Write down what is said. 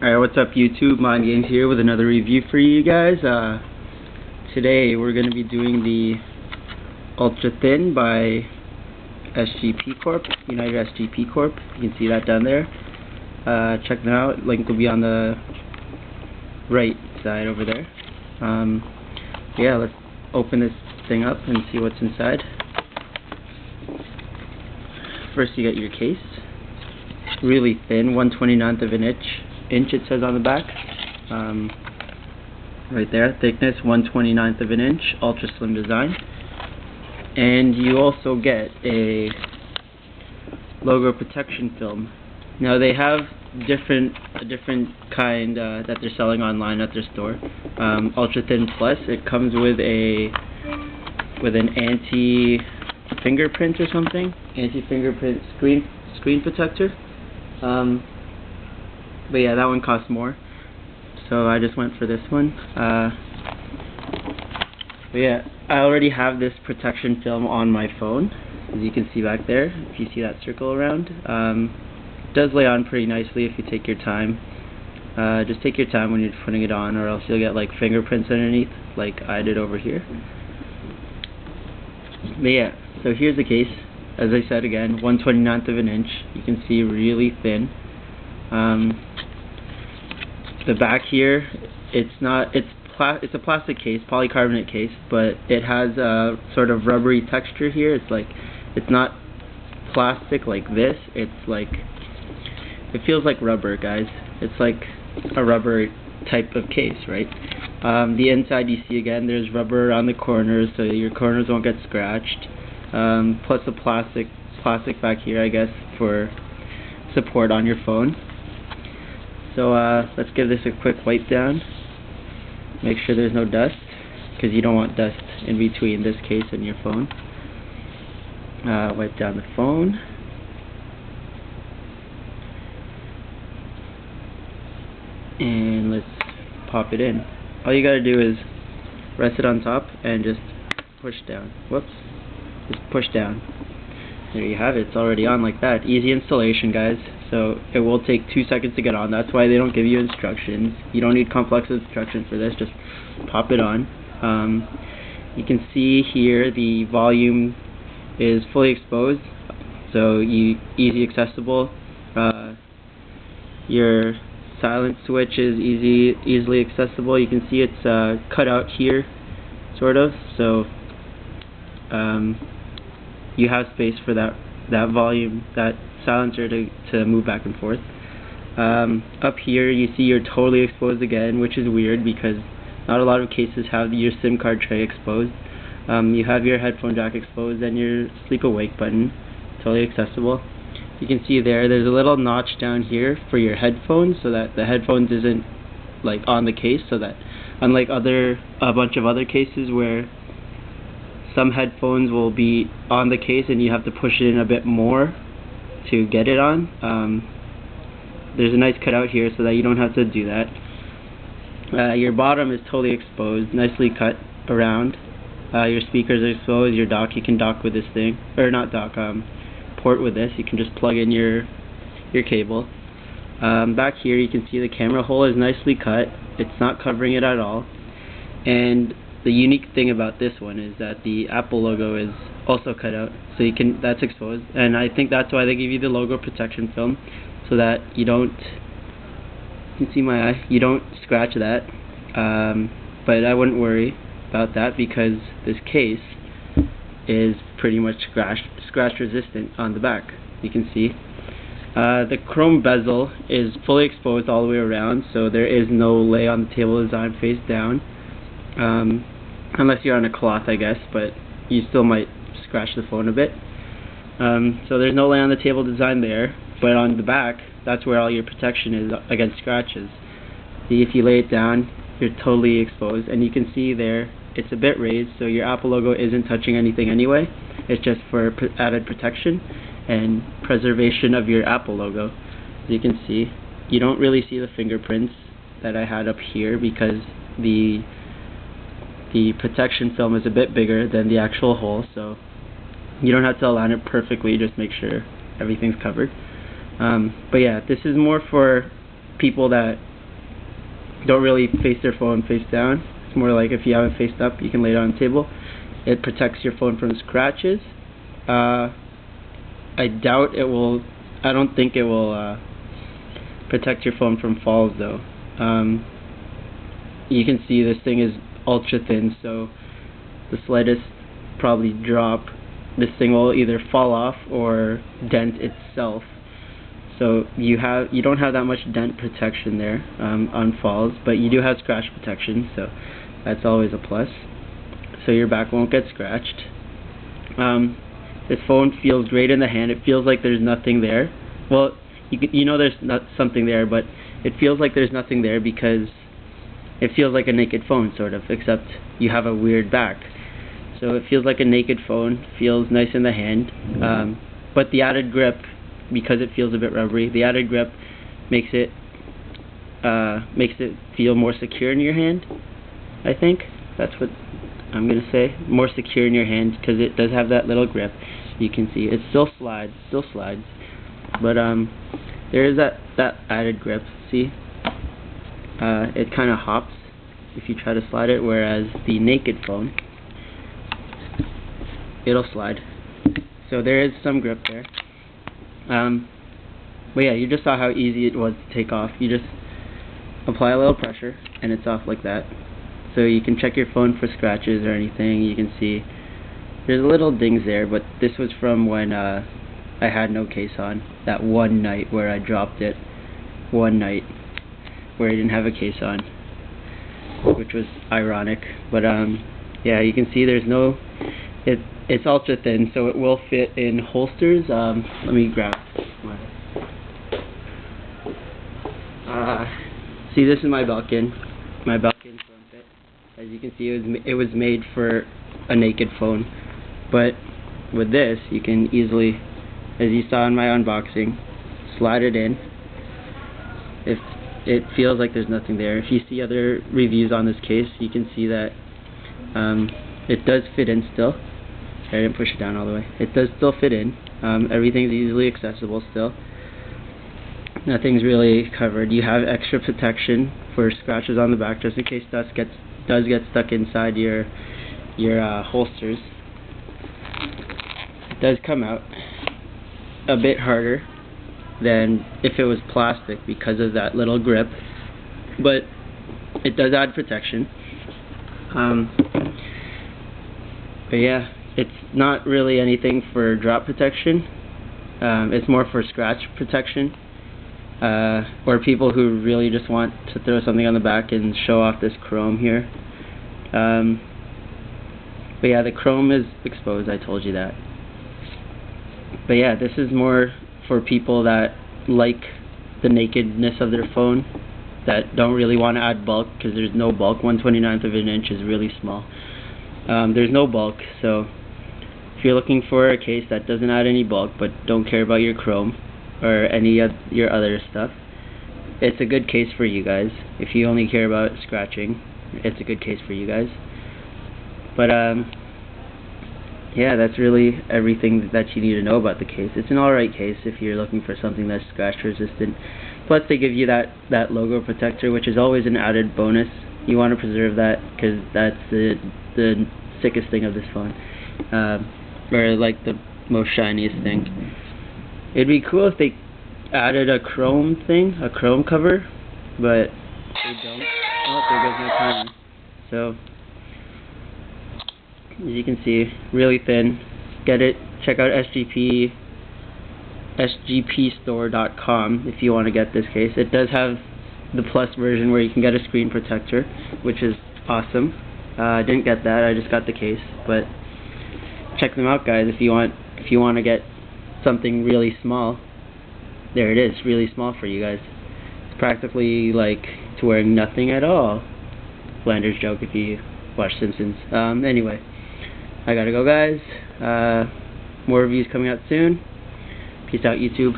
Alright, what's up YouTube? Mind Games here with another review for you guys. Today we're going to be doing the Ultra Thin by SGP Corp, United SGP Corp. You can see that down there. Check them out. Link will be on the right side over there. Yeah, let's open this thing up and see what's inside. First you got your case. Really thin, 1/29 of an inch it says on the back. Right there, thickness 1/29 of an inch, ultra slim design. And you also get a logo protection film. Now they have a different kind that they're selling online at their store. Ultra Thin Plus. It comes with an anti-fingerprint or something, anti-fingerprint screen protector. But yeah, that one costs more, so I just went for this one. But yeah, I already have this protection film on my phone, as you can see back there, if you see that circle around. It does lay on pretty nicely if you take your time. Just take your time when you're putting it on, or else you'll get like fingerprints underneath, like I did over here. But yeah, so here's the case. As I said again, 1/29 of an inch. You can see really thin. The back here, it's a plastic case, polycarbonate case, but it has a sort of rubbery texture here. It's not plastic like this. It feels like rubber, guys. It's like a rubber type of case, right? The inside, you see again, there's rubber around the corners, so your corners won't get scratched. Plus a plastic back here, I guess, for support on your phone. So let's give this a quick wipe down. Make sure there's no dust, because you don't want dust in between this case and your phone. Wipe down the phone. And let's pop it in. All you gotta do is rest it on top and just push down. Whoops. Just push down. There you have it. It's already on like that. Easy installation, guys. So it will take 2 seconds to get on. That's why they don't give you instructions. You don't need complex instructions for this. Just pop it on. You can see here the volume is fully exposed, so easy accessible. Your silent switch is easily accessible. You can see it's cut out here, sort of. So you have space for that volume, that silencer to move back and forth. Up here you see you're totally exposed again, which is weird because not a lot of cases have your SIM card tray exposed. You have your headphone jack exposed and your sleep awake button, totally accessible. You can see there's a little notch down here for your headphones, so that the headphones isn't like on the case, so that unlike a bunch of other cases where some headphones will be on the case and you have to push it in a bit more to get it on. There's a nice cutout here so that you don't have to do that. Your bottom is totally exposed, nicely cut around. Your speakers are exposed, your dock, you can dock with this thing, or not dock, port with this. You can just plug in your cable. Back here you can see the camera hole is nicely cut. It's not covering it at all. And the unique thing about this one is that the Apple logo is also cut out, so that's exposed, and I think that's why they give you the logo protection film, so that you don't, you can see my eye, you don't scratch that. But I wouldn't worry about that because this case is pretty much scratch resistant on the back. You can see the chrome bezel is fully exposed all the way around, so there is no lay on the table design face down. Unless you're on a cloth, I guess, but you still might scratch the phone a bit. So there's no lay on the table design there, but on the back, that's where all your protection is against scratches. See, if you lay it down, you're totally exposed, and you can see there, it's a bit raised, so your Apple logo isn't touching anything anyway. It's just for added protection and preservation of your Apple logo. As you can see, you don't really see the fingerprints that I had up here because the protection film is a bit bigger than the actual hole, so you don't have to align it perfectly, just make sure everything's covered. But yeah, this is more for people that don't really face their phone face down. It's more like if you have it faced up, you can lay it on the table. It protects your phone from scratches. I doubt it will. I don't think it will protect your phone from falls though. You can see this thing is ultra thin, so the slightest probably drop, this thing will either fall off or dent itself. So you don't have that much dent protection there on falls, but you do have scratch protection, so that's always a plus. So your back won't get scratched. This phone feels great in the hand. It feels like there's nothing there. Well, you know there's not something there, but it feels like there's nothing there because it feels like a naked phone, sort of, except you have a weird back. So it feels like a naked phone, feels nice in the hand, but the added grip, because it feels a bit rubbery, the added grip makes it feel more secure in your hand. I think that's what I'm gonna say. More secure in your hand because it does have that little grip. You can see it still slides, but there is that added grip. See, it kind of hops if you try to slide it, whereas the naked phone, it'll slide. So there is some grip there. But yeah, you just saw how easy it was to take off. You just apply a little pressure and it's off like that. So you can check your phone for scratches or anything. You can see there's little dings there, but this was from when I had no case on. That one night where I dropped it. One night where I didn't have a case on, which was ironic. But yeah, you can see there's no, it's ultra thin, so it will fit in holsters. Let me grab see, this is my Belkin. My Belkin phone fit. As you can see, it was made for a naked phone, but with this you can easily, as you saw in my unboxing, slide it in. If it feels like there's nothing there. If you see other reviews on this case, you can see that it does fit in still. I didn't push it down all the way. It does still fit in. Everything's easily accessible still. Nothing's really covered. You have extra protection for scratches on the back, just in case dust does get stuck inside your holsters. It does come out a bit harder than if it was plastic because of that little grip, but it does add protection. But yeah, it's not really anything for drop protection. It's more for scratch protection, or people who really just want to throw something on the back and show off this chrome here. But yeah, the chrome is exposed, I told you that. But yeah, this is more for people that like the nakedness of their phone, that don't really want to add bulk, because there's no bulk. 1/29 of an inch is really small. There's no bulk, so if you're looking for a case that doesn't add any bulk but don't care about your chrome or any of your other stuff, it's a good case for you guys. If you only care about scratching, it's a good case for you guys. But yeah, that's really everything that you need to know about the case. It's an alright case if you're looking for something that's scratch resistant. Plus they give you that logo protector, which is always an added bonus. You want to preserve that because that's the sickest thing of this phone, or like the most shiniest thing. It'd be cool if they added a chrome thing, a chrome cover, but they don't. Oh, there goes my timer. So as you can see, really thin. Get it. Check out sgpstore.com if you want to get this case. It does have the plus version where you can get a screen protector, which is awesome. I didn't get that. I just got the case. But check them out, guys. If you want to get something really small, there it is. Really small for you guys. It's practically like to wearing nothing at all. Flanders joke if you watch Simpsons. Anyway. I gotta go, guys. More reviews coming out soon. Peace out, YouTube.